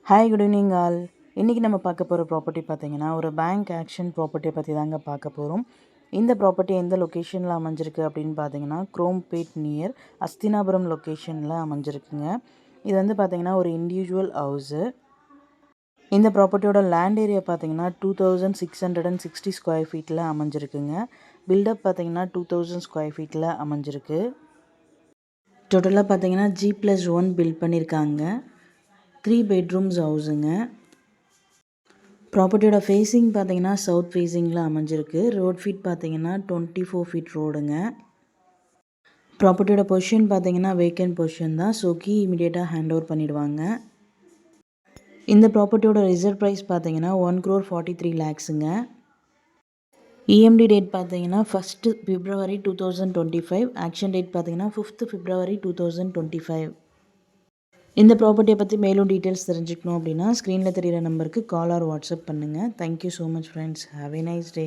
Hi good evening all. இன்றைக்கி நம்ம பார்க்க போகிற ப்ராப்பர்ட்டி பார்த்திங்கன்னா ஒரு பேங்க் ஆக்ஷன் ப்ராப்பர்ட்டியை பற்றி தாங்க பார்க்க போகிறோம். இந்த ப்ராப்பர்ட்டி எந்த லொக்கேஷனில் அமைஞ்சிருக்கு அப்படின்னு பார்த்தீங்கன்னா குரோம்பேட் நியர் அஸ்தினாபுரம் லொக்கேஷனில் அமைஞ்சிருக்குங்க. இது வந்து பார்த்திங்கன்னா ஒரு இண்டிவிஜுவல் ஹவுஸு. இந்த ப்ராப்பர்ட்டியோட லேண்ட் ஏரியா பார்த்திங்கன்னா 2660 ஸ்கொயர் ஃபீட்டில் அமைஞ்சிருக்குங்க. பில்டப் பார்த்திங்கன்னா 2000 ஸ்கொயர் ஃபீட்டில் அமைஞ்சிருக்கு. டோட்டலாக பார்த்திங்கன்னா G+1 பில்ட் பண்ணியிருக்காங்க. 3 பெட்ரூம்ஸ் ஹவுஸுங்க. ப்ராப்பர்ட்டியோட ஃபேஸிங் பார்த்தீங்கன்னா சவுத் ஃபேஸிங்கில் அமைஞ்சிருக்கு. ரோட் ஃபீட் பார்த்தீங்கன்னா 24 ஃபீட் ரோடுங்க. ப்ராப்பர்ட்டியோட பொசிஷன் பார்த்தீங்கன்னா வேக்கன்ட் பொசிஷன் தான். ஸோ கீ இமீடியட்டாக ஹேண்ட் ஓவர் பண்ணிவிடுவாங்க. இந்த ப்ராப்பர்ட்டியோட ரிசர்வ் ப்ரைஸ் பார்த்தீங்கன்னா 1,43 lakhsங்க. இஎம்டி டேட் பார்த்தீங்கன்னா 1 February 2025. ஆக்ஷன் டேட் பார்த்தீங்கன்னா 5 February 2025. இந்த ப்ராப்பர்ட்டியை பற்றி மேலும் டீட்டெயில்ஸ் தெரிஞ்சுக்கணும் அப்படின்னா ஸ்க்ரீனில் தெரிகிற நம்பருக்கு கால் ஆர் வாட்ஸ்அப் பண்ணுங்கள். Thank you so much friends. Have a nice day.